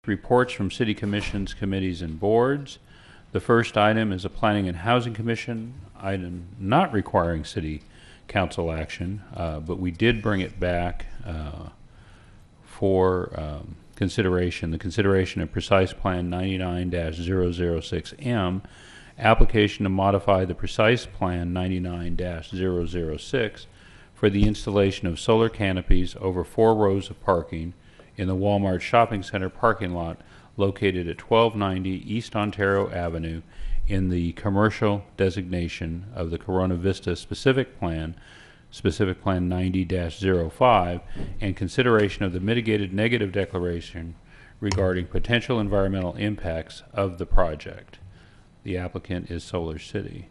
reports from city commissions, committees, and boards. The first item is a Planning and Housing Commission item not requiring city council action, but we did bring it back for consideration. The consideration of Precise Plan 99-006M, application to modify the Precise Plan 99-006 for the installation of solar canopies over 4 rows of parking in the Walmart Shopping Center parking lot located at 1290 East Ontario Avenue in the commercial designation of the Corona Vista Specific Plan 90-05, and consideration of the mitigated negative declaration regarding potential environmental impacts of the project. The applicant is Solar City.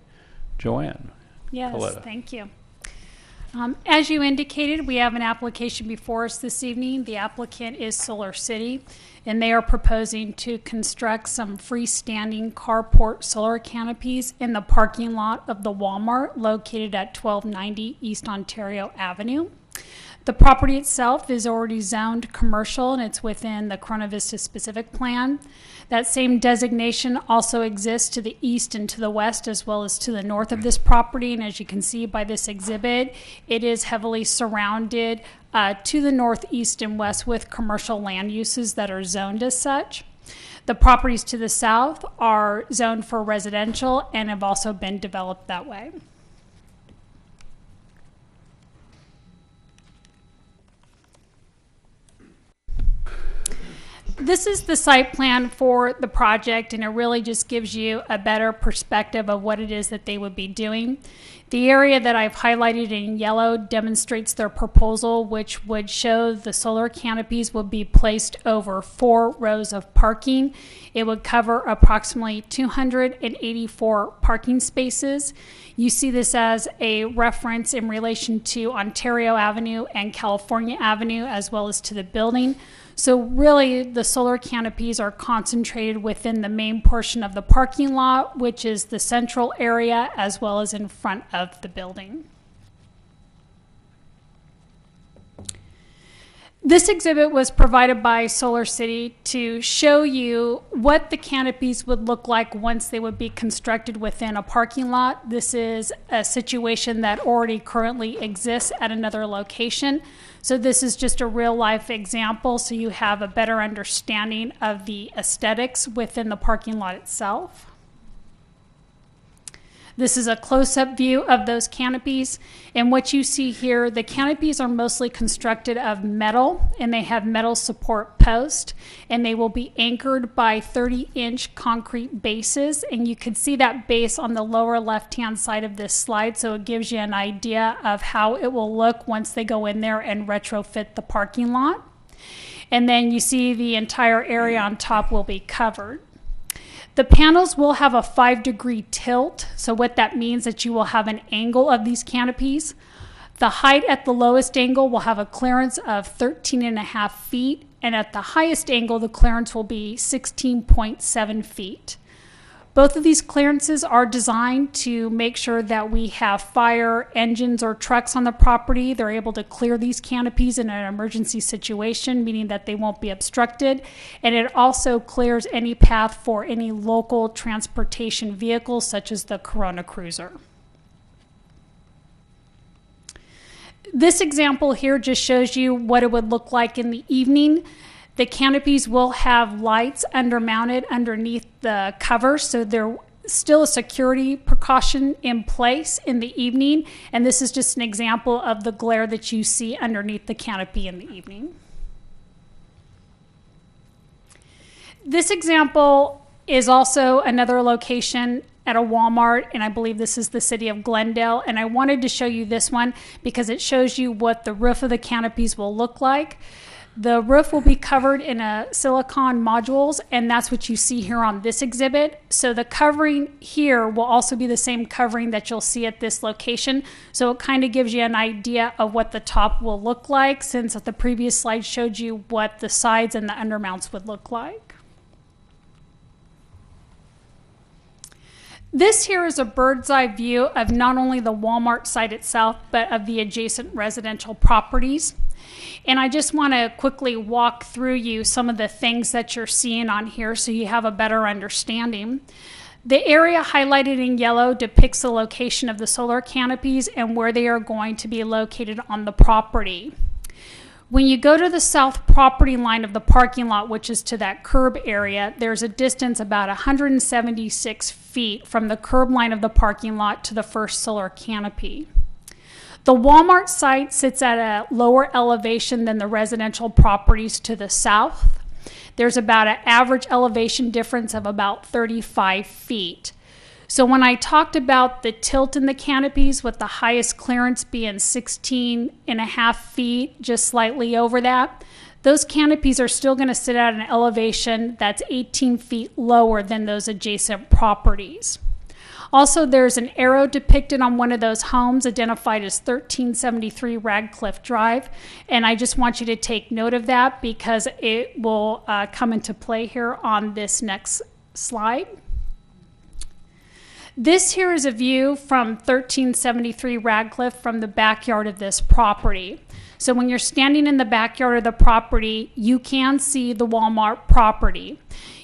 Joanne. Yes, Coletta. Thank you. As you indicated, we have an application before us this evening. The applicant is Solar City, and they are proposing to construct some freestanding carport solar canopies in the parking lot of the Walmart located at 1290 East Ontario Avenue. The property itself is already zoned commercial, and it's within the Corona Vista Specific Plan. That same designation also exists to the east and to the west, as well as to the north of this property. And as you can see by this exhibit, it is heavily surrounded to the northeast and west with commercial land uses that are zoned as such. The properties to the south are zoned for residential and have also been developed that way. This is the site plan for the project, and it really just gives you a better perspective of what it is that they would be doing. The area that I've highlighted in yellow demonstrates their proposal, which would show the solar canopies would be placed over 4 rows of parking. It would cover approximately 284 parking spaces. You see this as a reference in relation to Ontario Avenue and California Avenue, as well as to the building. So really, the solar canopies are concentrated within the main portion of the parking lot, which is the central area, as well as in front of the building. This exhibit was provided by Solar City to show you what the canopies would look like once they would be constructed within a parking lot. This is a situation that already currently exists at another location. So this is just a real life example, so you have a better understanding of the aesthetics within the parking lot itself. This is a close-up view of those canopies. And what you see here, the canopies are mostly constructed of metal, and they have metal support posts, and they will be anchored by 30-inch concrete bases. And you can see that base on the lower left-hand side of this slide, so it gives you an idea of how it will look once they go in there and retrofit the parking lot. And then you see the entire area on top will be covered. The panels will have a 5-degree tilt. So what that means that you will have an angle of these canopies. The height at the lowest angle will have a clearance of 13.5 feet. And at the highest angle, the clearance will be 16.7 feet. Both of these clearances are designed to make sure that we have fire engines or trucks on the property. They're able to clear these canopies in an emergency situation, meaning that they won't be obstructed. And it also clears any path for any local transportation vehicles, such as the Corona Cruiser. This example here just shows you what it would look like in the evening. The canopies will have lights undermounted underneath the cover, so there's still a security precaution in place in the evening, and this is just an example of the glare that you see underneath the canopy in the evening. This example is also another location at a Walmart, and I believe this is the city of Glendale, and I wanted to show you this one because it shows you what the roof of the canopies will look like. The roof will be covered in silicone modules, and that's what you see here on this exhibit. So the covering here will also be the same covering that you'll see at this location. So it kind of gives you an idea of what the top will look like, since the previous slide showed you what the sides and the undermounts would look like. This here is a bird's eye view of not only the Walmart site itself, but of the adjacent residential properties. And I just want to quickly walk through you some of the things that you're seeing on here so you have a better understanding. The area highlighted in yellow depicts the location of the solar canopies and where they are going to be located on the property. When you go to the south property line of the parking lot, which is to that curb area, there's a distance about 176 feet from the curb line of the parking lot to the first solar canopy. The Walmart site sits at a lower elevation than the residential properties to the south. There's about an average elevation difference of about 35 feet. So when I talked about the tilt in the canopies with the highest clearance being 16.5 feet, just slightly over that, those canopies are still going to sit at an elevation that's 18 feet lower than those adjacent properties. Also, there's an arrow depicted on one of those homes identified as 1373 Radcliffe Drive, and I just want you to take note of that because it will come into play here on this next slide. This here is a view from 1373 Radcliffe from the backyard of this property. So when you're standing in the backyard of the property, you can see the Walmart property.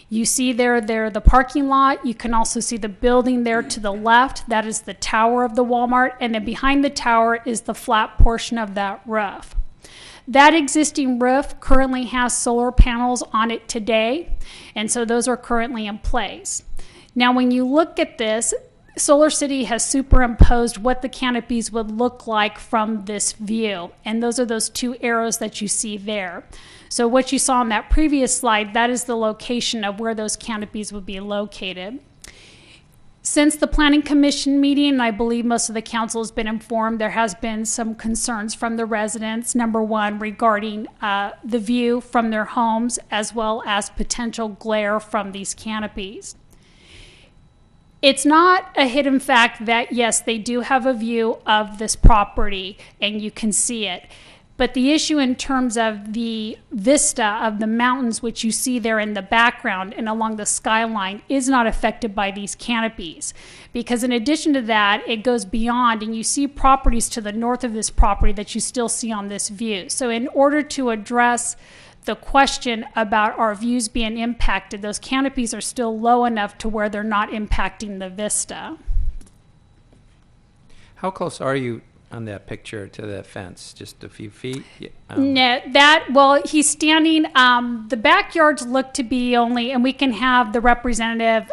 You see there the parking lot. You can also see the building there to the left. That is the tower of the Walmart. And then behind the tower is the flat portion of that roof. That existing roof currently has solar panels on it today. And so those are currently in place. Now, when you look at this, Solar City has superimposed what the canopies would look like from this view. And those are those two arrows that you see there. So what you saw on that previous slide, that is the location of where those canopies would be located. Since the Planning Commission meeting, I believe most of the council has been informed, there has been some concerns from the residents. Number one, regarding the view from their homes, as well as potential glare from these canopies. It's not a hidden fact that, yes, they do have a view of this property and you can see it. But the issue in terms of the vista of the mountains, which you see there in the background and along the skyline, is not affected by these canopies. Because in addition to that, it goes beyond, and you see properties to the north of this property that you still see on this view. So in order to address the question about our views being impacted, those canopies are still low enough to where they're not impacting the vista. How close are you on that picture to the fence? Just a few feet? No, he's standing, the backyards look to be only, and we can have the representative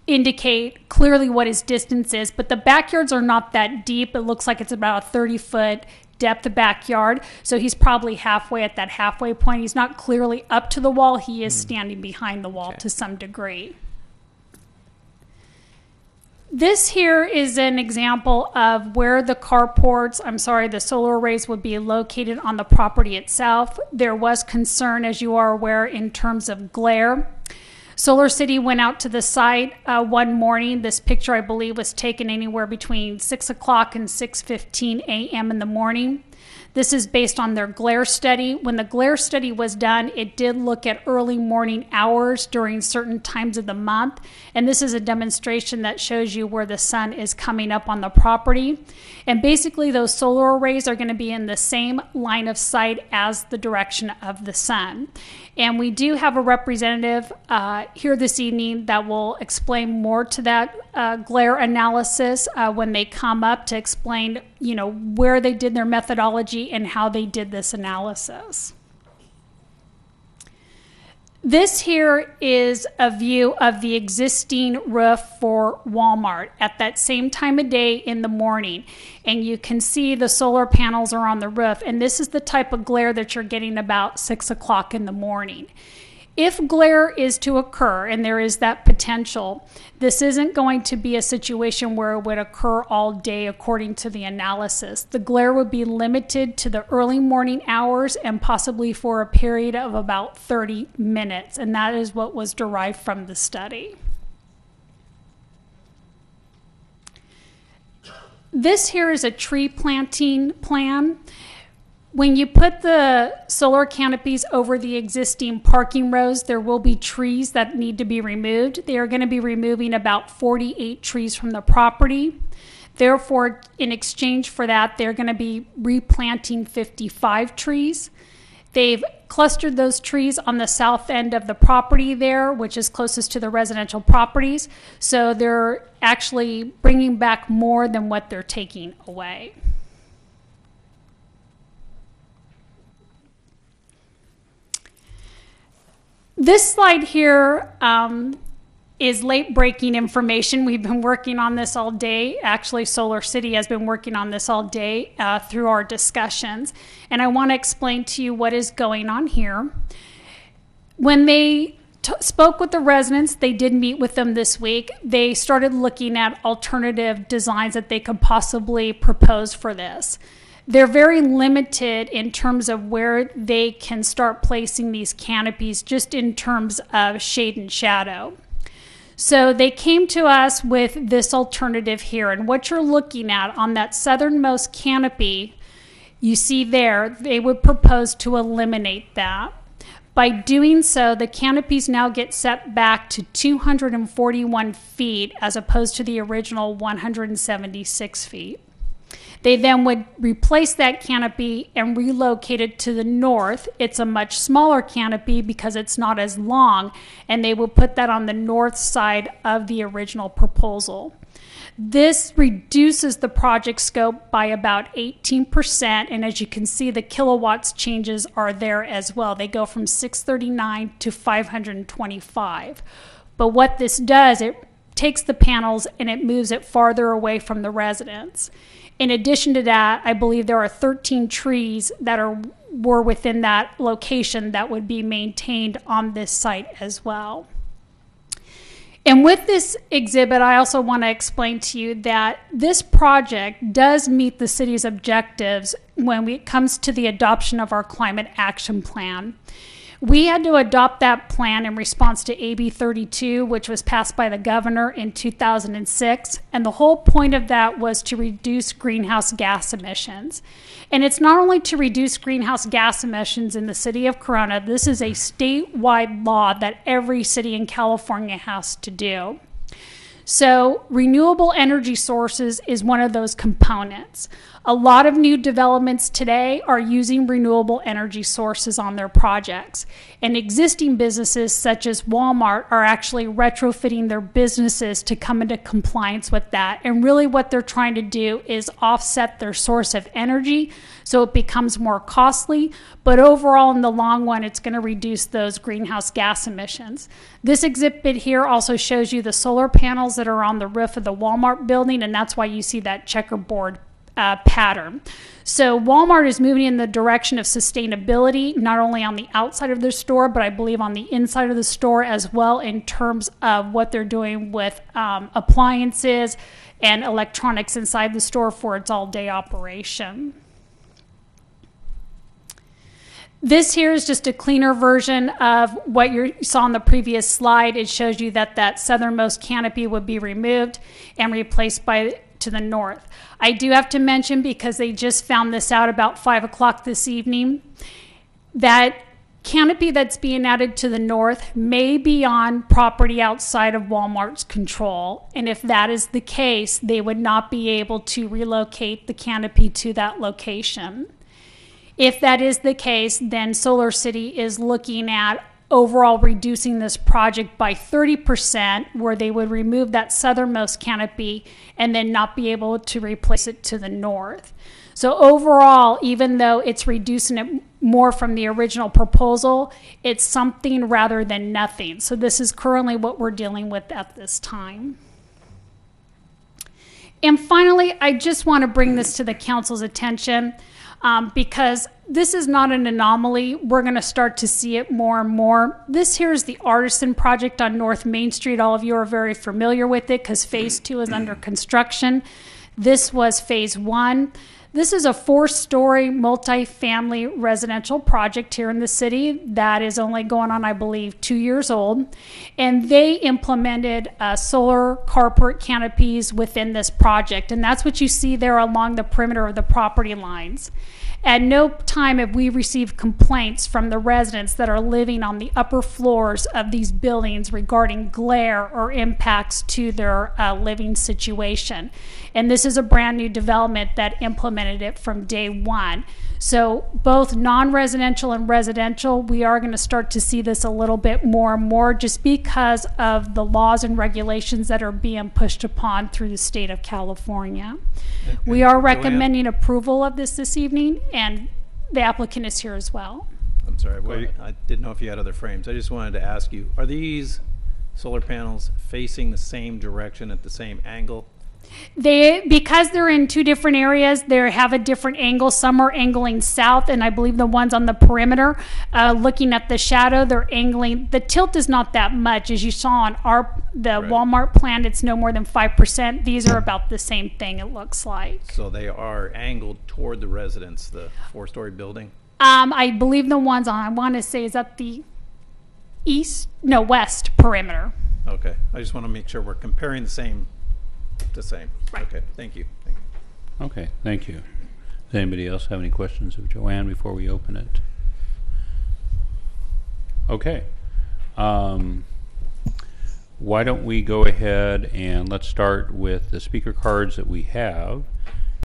indicate clearly what his distance is, but the backyards are not that deep. It looks like it's about a 30-foot depth backyard, so he's probably halfway at that halfway point. He's not clearly up to the wall. He is standing behind the wall to some degree. This here is an example of where the the solar arrays would be located on the property itself. There was concern, as you are aware, in terms of glare. Solar City went out to the site one morning. This picture, I believe, was taken anywhere between 6 o'clock and 6:15 a.m. in the morning. This is based on their glare study. When the glare study was done, it did look at early morning hours during certain times of the month. And this is a demonstration that shows you where the sun is coming up on the property. And basically, those solar arrays are going to be in the same line of sight as the direction of the sun. And we do have a representative here this evening that will explain more to that glare analysis when they come up to explain, where they did their methodology and how they did this analysis. This here is a view of the existing roof for Walmart at that same time of day in the morning. And you can see the solar panels are on the roof. And this is the type of glare that you're getting about 6 o'clock in the morning. If glare is to occur, and there is that potential, this isn't going to be a situation where it would occur all day according to the analysis. The glare would be limited to the early morning hours and possibly for a period of about 30 minutes, and that is what was derived from the study. This here is a tree planting plan. When you put the solar canopies over the existing parking rows, there will be trees that need to be removed. They are going to be removing about 48 trees from the property. Therefore, in exchange for that, they're going to be replanting 55 trees. They've clustered those trees on the south end of the property there, which is closest to the residential properties. So they're actually bringing back more than what they're taking away. This slide here is late breaking information. We've been working on this all day. Actually, Solar City has been working on this all day through our discussions. And I want to explain to you what is going on here. When they spoke with the residents, they did meet with them this week. They started looking at alternative designs that they could possibly propose for this. They're very limited in terms of where they can start placing these canopies, just in terms of shade and shadow. So they came to us with this alternative here, and what you're looking at on that southernmost canopy, you see there, they would propose to eliminate that. By doing so, the canopies now get set back to 241 feet as opposed to the original 176 feet. They then would replace that canopy and relocate it to the north. It's a much smaller canopy because it's not as long, and they will put that on the north side of the original proposal. This reduces the project scope by about 18%, and as you can see, the kilowatts changes are there as well. They go from 639 to 525. But what this does, it takes the panels and it moves it farther away from the residents. In addition to that, I believe there are 13 trees that were within that location that would be maintained on this site as well. And with this exhibit, I also want to explain to you that this project does meet the city's objectives when it comes to the adoption of our climate action plan. We had to adopt that plan in response to AB 32, which was passed by the governor in 2006. And the whole point of that was to reduce greenhouse gas emissions. And it's not only to reduce greenhouse gas emissions in the city of Corona, this is a statewide law that every city in California has to do. So renewable energy sources is one of those components. A lot of new developments today are using renewable energy sources on their projects. And existing businesses such as Walmart are actually retrofitting their businesses to come into compliance with that. And really what they're trying to do is offset their source of energy so it becomes more costly. But overall, in the long run, it's going to reduce those greenhouse gas emissions. This exhibit here also shows you the solar panels that are on the roof of the Walmart building, and that's why you see that checkerboard pattern. So Walmart is moving in the direction of sustainability, not only on the outside of their store, but I believe on the inside of the store as well, in terms of what they're doing with appliances and electronics inside the store for its all-day operation. This here is just a cleaner version of what you saw on the previous slide. It shows you that that southernmost canopy would be removed and replaced to the north. I do have to mention, because they just found this out about 5 o'clock this evening, that canopy that's being added to the north may be on property outside of Walmart's control. And if that is the case, they would not be able to relocate the canopy to that location. If that is the case, then Solar City is looking at overall reducing this project by 30%, where they would remove that southernmost canopy and then not be able to replace it to the north. So overall, even though it's reducing it more from the original proposal, it's something rather than nothing. So this is currently what we're dealing with at this time. And finally, I just want to bring this to the council's attention. Because this is not an anomaly. We're going to start to see it more and more. This here is the Artisan project on North Main Street. All of you are very familiar with it because phase 2 is under construction. This was phase 1. This is a 4-story multi-family residential project here in the city that is only going on, I believe, 2 years old. And they implemented solar carport canopies within this project. And that's what you see there along the perimeter of the property lines. At no time have we received complaints from the residents that are living on the upper floors of these buildings regarding glare or impacts to their living situation. And this is a brand new development that implemented it from day one. So both non-residential and residential, we are going to start to see this a little bit more and more just because of the laws and regulations that are being pushed upon through the state of California. We are recommending approval of this evening, and the applicant is here as well. I'm sorry, I didn't know if you had other frames. I just wanted to ask you, are these solar panels facing the same direction at the same angle? Because they're in two different areas, they have a different angle. Some are angling south, and I believe the ones on the perimeter, looking at the shadow, they're angling. The tilt is not that much, as you saw on the Right. Walmart plan. It's no more than 5%. These are about the same thing. It looks like. So they are angled toward the residence, the 4-story building? I believe the ones on, I want to say, is that the west perimeter. Okay, I just want to make sure we're comparing the same to same. Right. Okay, thank you. Thank you. Okay, thank you. Does anybody else have any questions of Joanne before we open it? Okay. Why don't we go ahead and let's start with the speaker cards that we have.